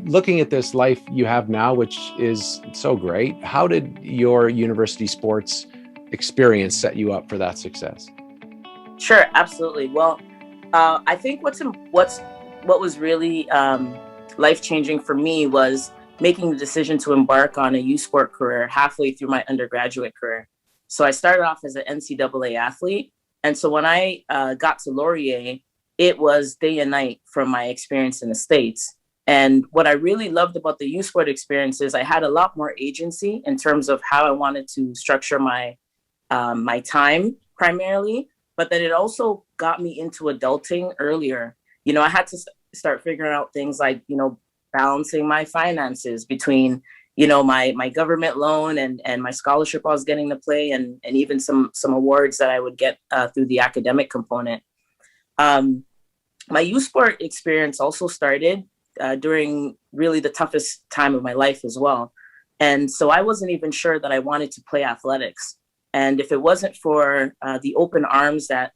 looking at this life you have now, which is so great, how did your university sports experience set you up for that success? Sure, absolutely. Well, I think what was really life-changing for me was making the decision to embark on a youth sport career halfway through my undergraduate career. So I started off as an NCAA athlete. And so when I got to Laurier, it was day and night from my experience in the States. And what I really loved about the youth sport experience is I had a lot more agency in terms of how I wanted to structure my my time primarily, but then it also got me into adulting earlier. I had to start figuring out things like, balancing my finances between, my government loan and my scholarship I was getting to play and even some awards that I would get through the academic component. My youth sport experience also started during really the toughest time of my life as well. And so I wasn't even sure that I wanted to play athletics. And if it wasn't for the open arms that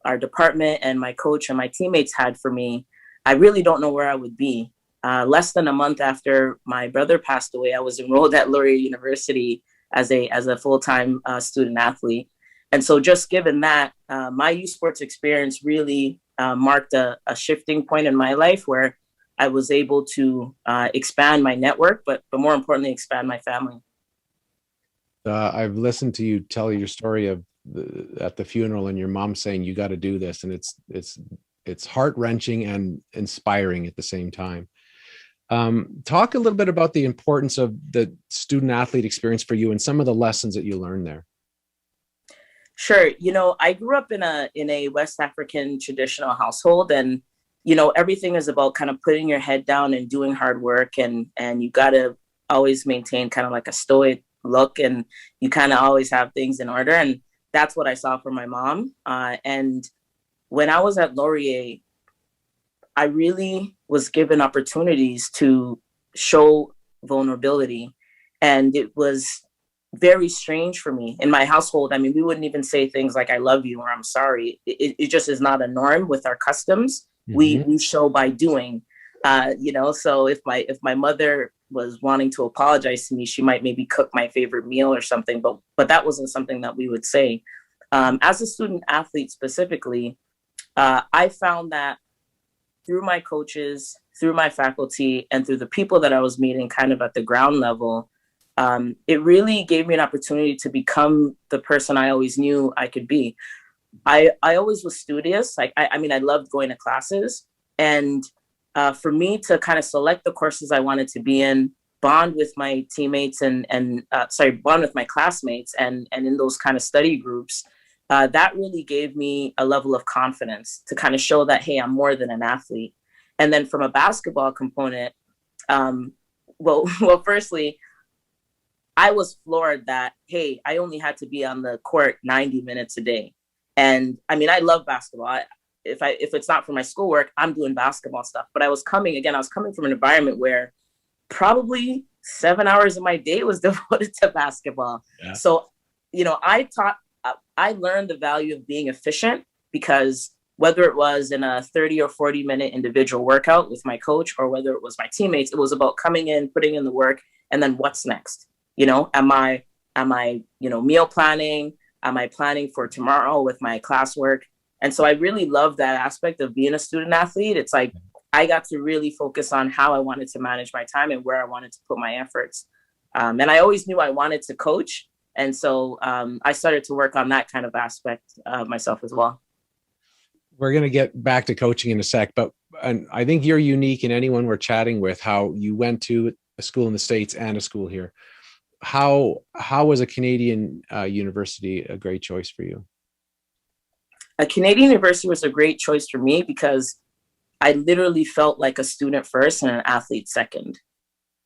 our department and my coach and my teammates had for me, I really don't know where I would be. Less than a month after my brother passed away, I was enrolled at Laurier University as a full-time student athlete. And so just given that, my youth sports experience really marked a shifting point in my life where I was able to expand my network, but more importantly, expand my family. I've listened to you tell your story of at the funeral and your mom saying, you got to do this. And it's heart-wrenching and inspiring at the same time. Talk a little bit about the importance of the student athlete experience for you and some of the lessons that you learned there. Sure. I grew up in a West African traditional household, and, everything is about kind of putting your head down and doing hard work. And you got to always maintain kind of like a stoic look, and you kind of always have things in order. And that's what I saw from my mom. And when I was at Laurier, I really was given opportunities to show vulnerability. And it was very strange for me. In my household, I mean, we wouldn't even say things like, I love you or I'm sorry. It just is not a norm with our customs. Mm-hmm. We show by doing, so if my mother was wanting to apologize to me, she might maybe cook my favorite meal or something, but that wasn't something that we would say. As a student athlete specifically, I found that through my coaches, through my faculty, and through the people that I was meeting kind of at the ground level, it really gave me an opportunity to become the person I always knew I could be. I always was studious. I loved going to classes. And for me to kind of select the courses I wanted to be in, bond with my teammates bond with my classmates and in those kind of study groups, that really gave me a level of confidence to kind of show that, hey, I'm more than an athlete. And then from a basketball component, firstly, I was floored that, hey, I only had to be on the court 90 minutes a day. And I mean, I love basketball. If it's not for my schoolwork, I'm doing basketball stuff. But I was coming from an environment where probably 7 hours of my day was devoted to basketball. Yeah. So, I learned the value of being efficient, because whether it was in a 30 or 40 minute individual workout with my coach, or whether it was my teammates, it was about coming in, putting in the work, and then what's next? Am I meal planning? Am I planning for tomorrow with my classwork? And so I really love that aspect of being a student athlete. It's like I got to really focus on how I wanted to manage my time and where I wanted to put my efforts. And I always knew I wanted to coach. And so I started to work on that kind of aspect of myself as well. We're going to get back to coaching in a sec, but I think you're unique in anyone we're chatting with, how you went to a school in the States and a school here. How was a Canadian university a great choice for you? A Canadian university was a great choice for me because I literally felt like a student first and an athlete second.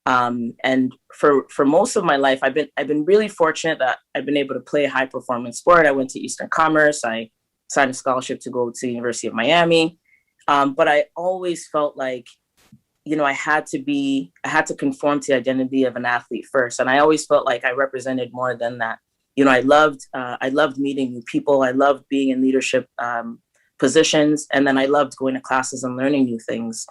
And for most of my life, I've been really fortunate that I've been able to play a high performance sport. I went to Eastern Commerce. I signed a scholarship to go to the University of Miami. But I always felt like, I had to conform to the identity of an athlete first. And I always felt like I represented more than that. I loved meeting new people. I loved being in leadership positions. And then I loved going to classes and learning new things.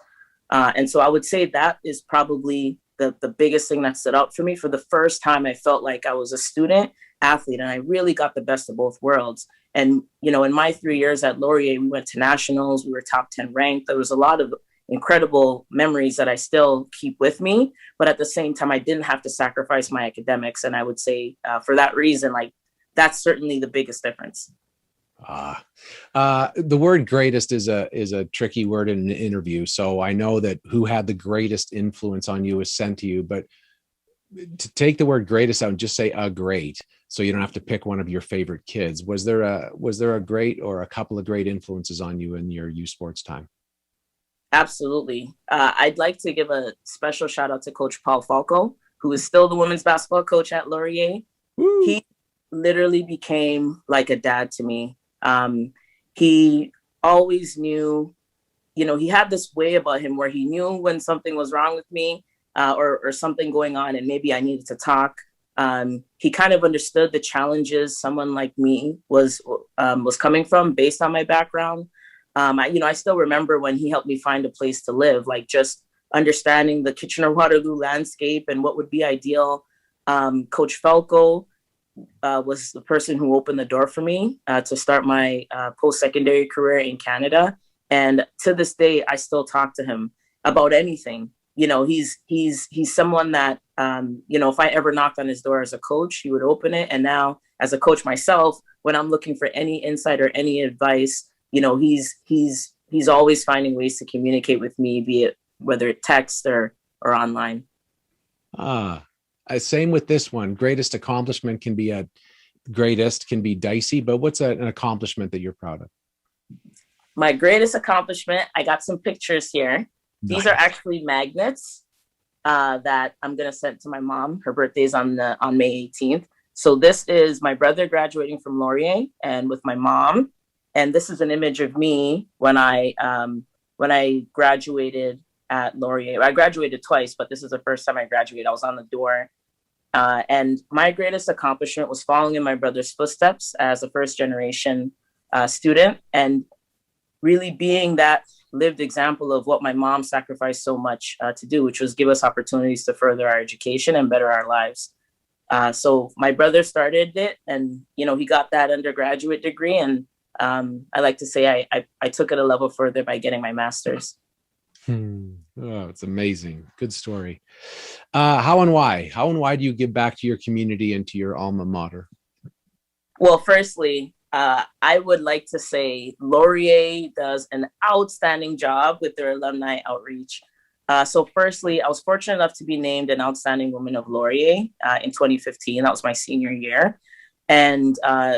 And so I would say that is probably the biggest thing that stood out for me. For the first time, I felt like I was a student athlete, and I really got the best of both worlds. And, you know, in my 3 years at Laurier, we went to nationals, we were top 10 ranked. There was a lot of incredible memories that I still keep with me. But at the same time, I didn't have to sacrifice my academics. And I would say for that reason, like, that's certainly the biggest difference. The word greatest is a tricky word in an interview. So I know that who had the greatest influence on you is sent to you, but to take the word greatest out and just say a great, so you don't have to pick one of your favorite kids. Was there a great or a couple of great influences on you in your U Sports time? Absolutely. I'd like to give a special shout out to Coach Paul Falco, who is still the women's basketball coach at Laurier. Woo. He literally became like a dad to me. He always knew, you know, he had this way about him where he knew when something was wrong with me or something going on and maybe I needed to talk. He kind of understood the challenges someone like me was coming from based on my background. I still remember when he helped me find a place to live, like just understanding the Kitchener-Waterloo landscape and what would be ideal. Coach Falco was the person who opened the door for me to start my post-secondary career in Canada. And to this day, I still talk to him about anything. You know, he's someone that, if I ever knocked on his door as a coach, he would open it. And now as a coach myself, when I'm looking for any insight or any advice, you know, he's always finding ways to communicate with me, be it whether it text or online. Same with this one. Greatest accomplishment can be dicey, but what's an accomplishment that you're proud of? My greatest accomplishment, I got some pictures here. Nice. These are actually magnets that I'm going to send to my mom. Her birthday's on May 18th. So this is my brother graduating from Laurier and with my mom. And this is an image of me when I graduated at Laurier. I graduated twice, but this is the first time I graduated. I was on the door. And my greatest accomplishment was following in my brother's footsteps as a first generation student and really being that lived example of what my mom sacrificed so much to do, which was give us opportunities to further our education and better our lives. So my brother started it and, you know, he got that undergraduate degree. And I like to say I took it a level further by getting my master's. Oh, it's amazing. Good story. How and why do you give back to your community and to your alma mater? Well, firstly, I would like to say Laurier does an outstanding job with their alumni outreach. So firstly, I was fortunate enough to be named an Outstanding Woman of Laurier in 2015. That was my senior year. And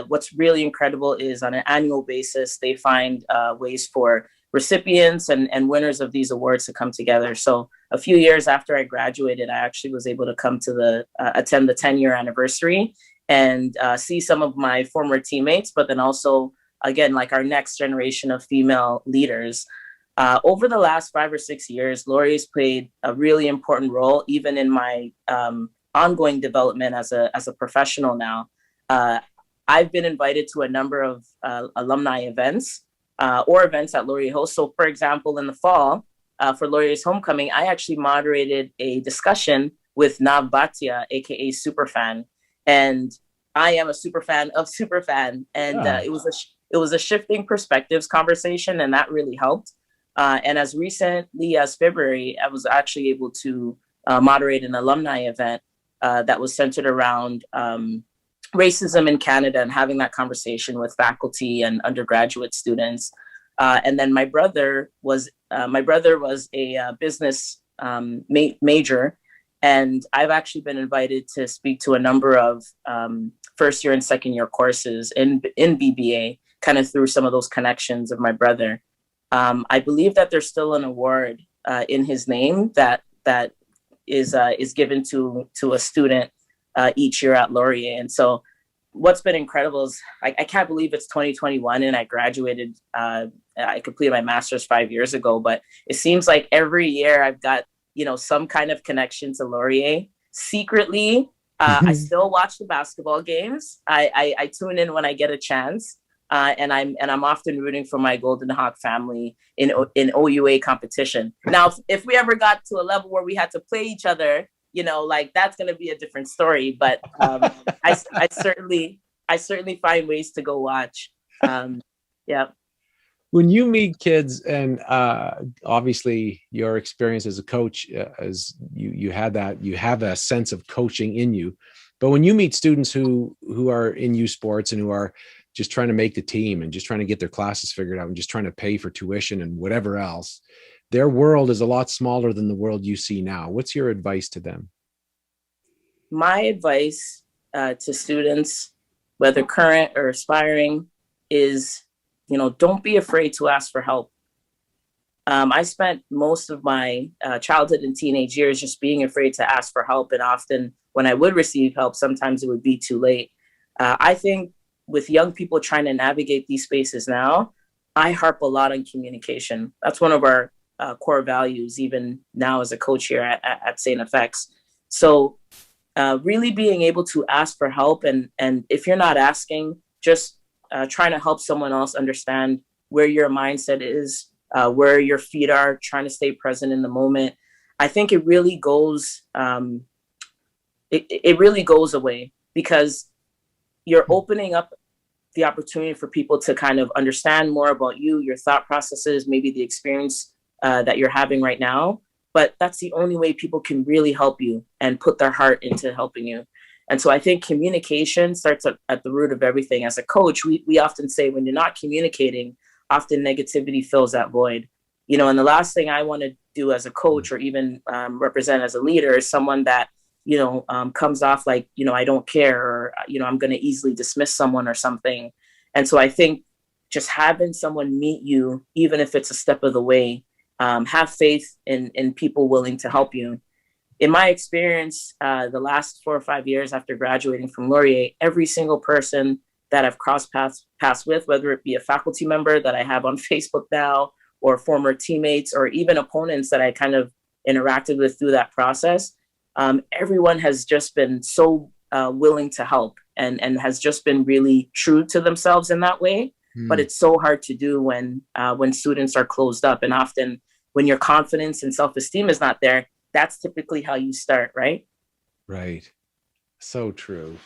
what's really incredible is on an annual basis, they find ways for recipients and winners of these awards to come together. So a few years after I graduated, I actually was able to come to attend the 10-year anniversary and see some of my former teammates, but then also, again, like our next generation of female leaders. Over the last 5 or 6 years, Laurier's played a really important role, even in my ongoing development as a professional now. I've been invited to a number of alumni events or events that Laurier hosts. So, for example, in the fall, for Laurier's homecoming, I actually moderated a discussion with Nav Bhatia, aka Superfan, and I am a superfan of Superfan, and it was a shifting perspectives conversation, and that really helped. And as recently as February, I was actually able to moderate an alumni event that was centered around racism in Canada and having that conversation with faculty and undergraduate students. And then my brother was a business major, and I've actually been invited to speak to a number of first year and second year courses in BBA, kind of through some of those connections of my brother. I believe that there's still an award in his name that is given to a student each year at Laurier. And so what's been incredible is I can't believe it's 2021 and I graduated. I completed my master's 5 years ago, but it seems like every year I've got, some kind of connection to Laurier. Secretly, I still watch the basketball games. I tune in when I get a chance. And I'm often rooting for my Golden Hawk family in OUA competition. Now, if we ever got to a level where we had to play each other, like that's going to be a different story. But I certainly find ways to go watch. Yeah. When you meet kids, and obviously your experience as a coach, as you have a sense of coaching in you, but when you meet students who are in youth sports and who are just trying to make the team and just trying to get their classes figured out and just trying to pay for tuition and whatever else, their world is a lot smaller than the world you see now. What's your advice to them? My advice to students, whether current or aspiring, is, don't be afraid to ask for help. I spent most of my childhood and teenage years just being afraid to ask for help. And often when I would receive help, sometimes it would be too late. I think with young people trying to navigate these spaces now, I harp a lot on communication. That's one of our core values, even now as a coach here at St. FX. So really being able to ask for help. And if you're not asking, just trying to help someone else understand where your mindset is, where your feet are, trying to stay present in the moment. I think it really goes, it really goes away, because you're opening up the opportunity for people to kind of understand more about you, your thought processes, maybe the experience that you're having right now. But that's the only way people can really help you and put their heart into helping you. And so I think communication starts at the root of everything. As a coach, we often say when you're not communicating, often negativity fills that void. And the last thing I want to do as a coach, or even represent as a leader, is someone that, comes off like, I don't care, or, I'm going to easily dismiss someone or something. And so I think just having someone meet you, even if it's a step of the way, have faith in people willing to help you. In my experience, the last 4 or 5 years after graduating from Laurier, every single person that I've crossed paths with, whether it be a faculty member that I have on Facebook now, or former teammates, or even opponents that I kind of interacted with through that process, everyone has just been so willing to help and has just been really true to themselves in that way. But it's so hard to do when students are closed up. And often when your confidence and self-esteem is not there, that's typically how you start, right? Right. So true.